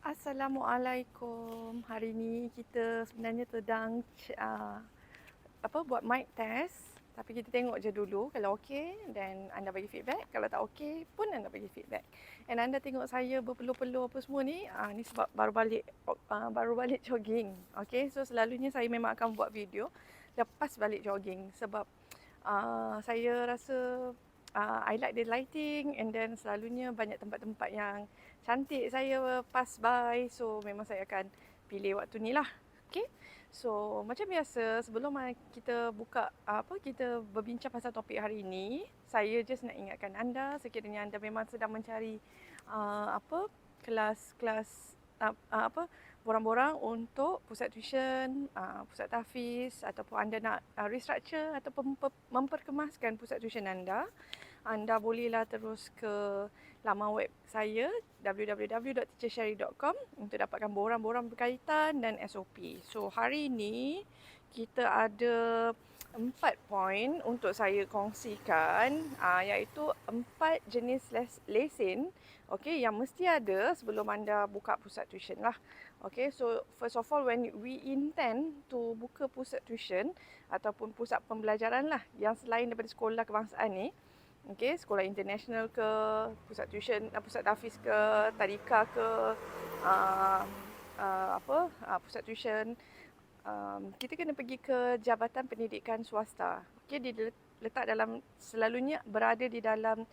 Assalamualaikum. Hari ni kita sebenarnya sedang buat mic test. Tapi kita tengok je dulu kalau okey dan anda bagi feedback. Kalau tak okey pun anda bagi feedback. And anda tengok saya berpeluh-peluh apa semua ni, ni sebab baru balik jogging. Okey, so selalunya saya memang akan buat video lepas balik jogging sebab saya rasa I like the lighting and then selalunya banyak tempat-tempat yang cantik saya pass by. So memang saya akan pilih waktu ni lah. Okay. So macam biasa sebelum kita buka kita berbincang pasal topik hari ini, saya just nak ingatkan anda sekiranya anda memang sedang mencari kelas-kelas borang-borang untuk pusat tuition, pusat tahfiz ataupun anda nak restructure ataupun memperkemaskan pusat tuition anda bolehlah terus ke laman web saya www.teachersherry.com untuk dapatkan borang-borang berkaitan dan SOP. So hari ini kita ada 4 poin untuk saya kongsikan, iaitu 4 jenis lesen yang mesti ada sebelum anda buka pusat tuition lah. Okay, so first of all, when we intend to buka pusat tuition ataupun pusat pembelajaran lah yang selain daripada sekolah kebangsaan ni, okay, sekolah international ke, pusat tuition, pusat tahfiz ke, tadika ke, pusat tuition, kita kena pergi ke Jabatan Pendidikan Swasta. Okay, dia selalunya berada di dalam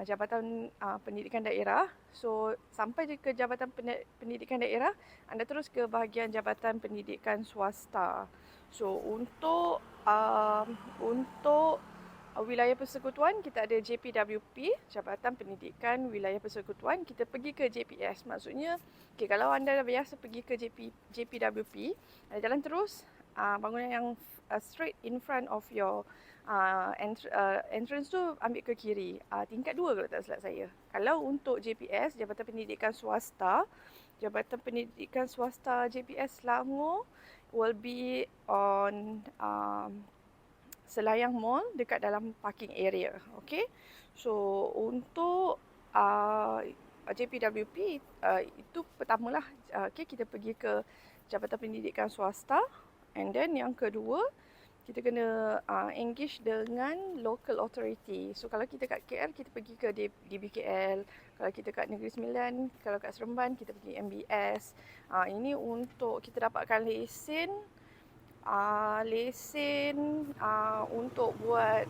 Jabatan Pendidikan Daerah. So sampai ke Jabatan Pendidikan Daerah, anda terus ke bahagian Jabatan Pendidikan Swasta. So untuk wilayah persekutuan kita ada JPWP, Jabatan Pendidikan Wilayah Persekutuan. Kita pergi ke JPS, maksudnya kalau anda dah biasa pergi ke JPWP, ada jalan terus, bangunan yang straight in front of your entrance tu ambil ke kiri, tingkat 2 kalau tak silap saya. Kalau untuk JPS, Jabatan Pendidikan Swasta, Jabatan Pendidikan Swasta JPS Selangor will be on Selayang Mall dekat dalam parking area. Okay. So untuk JPWP itu pertamalah, kita pergi ke Jabatan Pendidikan Swasta, and then yang kedua kita kena engage dengan local authority. So kalau kita kat KL, kita pergi ke DBKL. Kalau kita kat Negeri Sembilan, kalau kat Seremban, kita pergi MBS. Ini untuk kita dapatkan lesen untuk buat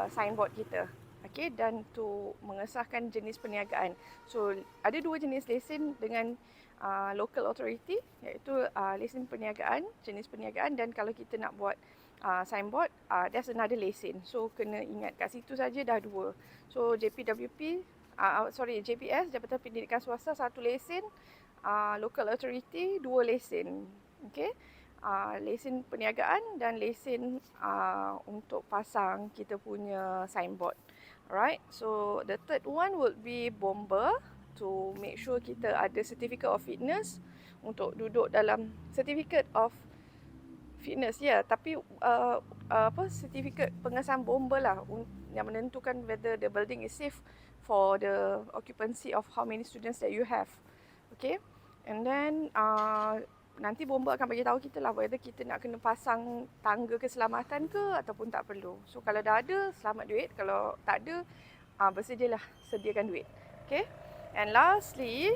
signboard kita. Okay, dan untuk mengesahkan jenis perniagaan. So ada 2 jenis lesen dengan local authority, iaitu lesen perniagaan, jenis perniagaan, dan kalau kita nak buat signboard, there's another lesen. So kena ingat kat situ saja dah 2. So JPS, Jabatan Pendidikan Swasta 1 lesen, local authority 2 lesen. Okay. Lesen perniagaan dan lesen untuk pasang kita punya signboard. Alright, so the third one would be bomber, to make sure kita ada certificate of fitness untuk duduk dalam certificate of fitness, tapi certificate pengesahan bomber lah yang menentukan whether the building is safe for the occupancy of how many students that you have. Okay, and then nanti bomba akan bagi tahu kita lah whether kita nak kena pasang tangga keselamatan ke ataupun tak perlu. So kalau dah ada, selamat duit. Kalau tak ada, bersedialah, sediakan duit. Okay. And lastly,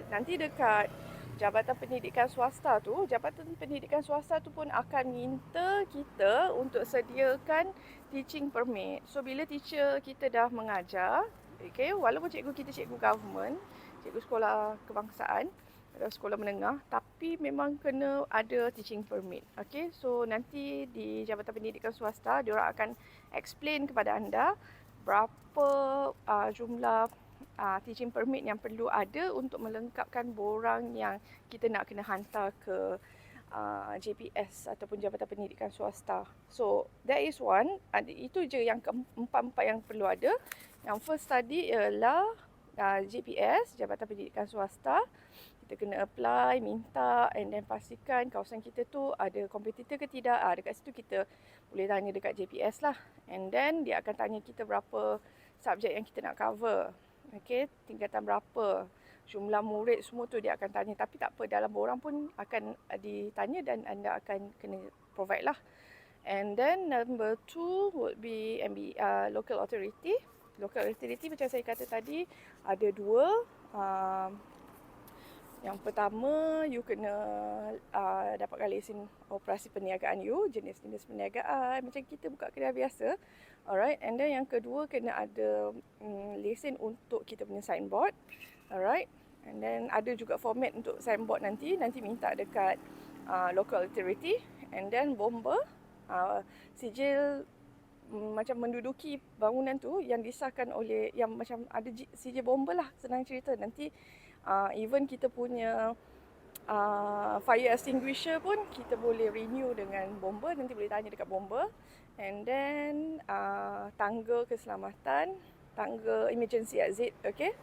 nanti dekat Jabatan Pendidikan Swasta tu, Jabatan Pendidikan Swasta tu pun akan minta kita untuk sediakan teaching permit. So bila teacher kita dah mengajar, walaupun cikgu kita cikgu government, cikgu sekolah kebangsaan, sekolah menengah, tapi memang kena ada teaching permit. Okay, so nanti di Jabatan Pendidikan Swasta, diorang akan explain kepada anda berapa jumlah teaching permit yang perlu ada untuk melengkapkan borang yang kita nak kena hantar ke JPS ataupun Jabatan Pendidikan Swasta. So that is one. Itu je yang keempat-empat yang perlu ada. Yang first tadi ialah JPS, Jabatan Pendidikan Swasta. Kita kena apply, minta, and then pastikan kawasan kita tu ada kompetitor ke tidak. Dekat situ kita boleh tanya dekat JPS lah. And then dia akan tanya kita berapa subjek yang kita nak cover. Okay, tingkatan berapa. jumlah murid semua tu dia akan tanya. Tapi tak apa, dalam borang pun akan ditanya dan anda akan kena provide lah. And then number 2 would be local authority. Local authority macam saya kata tadi ada 2. Yang pertama, you kena dapatkan lesen operasi perniagaan you, jenis-jenis perniagaan macam kita buka kedai biasa. Alright, and then yang kedua kena ada lesen untuk kita punya signboard. Alright, and then ada juga format untuk signboard nanti minta dekat local authority. And then bomba, sijil macam menduduki bangunan tu yang disahkan oleh, yang macam ada sijil bomba lah, senang cerita. Nanti even kita punya fire extinguisher pun kita boleh renew dengan bomba, nanti boleh tanya dekat bomba. And then tangga keselamatan, tangga emergency exit, okay.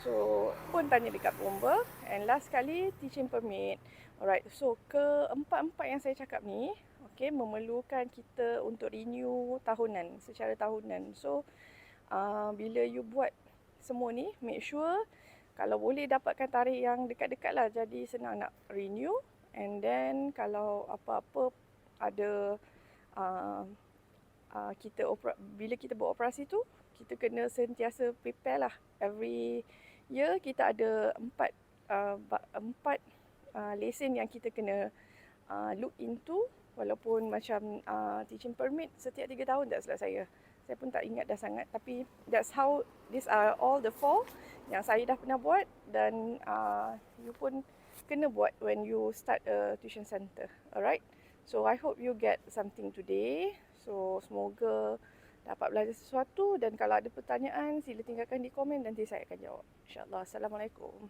So pun tanya dekat bomba. And last sekali, teaching permit. Alright, so keempat-empat yang saya cakap ni, okay, memerlukan kita untuk renew tahunan, secara tahunan. So bila you buat semua ni, make sure kalau boleh dapatkan tarikh yang dekat-dekat lah, jadi senang nak renew. And then kalau apa-apa ada bila kita buat operasi tu, kita kena sentiasa prepare lah. Every year kita ada 4 lesen yang kita kena look into. Walaupun macam teaching permit setiap 3 tahun tak silap saya. Saya pun tak ingat dah sangat. Tapi that's how, these are all the 4 yang saya dah pernah buat. Dan you pun kena buat when you start a tuition center. Alright. So I hope you get something today. So semoga dapat belajar sesuatu. Dan kalau ada pertanyaan, sila tinggalkan di komen. Nanti saya akan jawab. InsyaAllah. Assalamualaikum.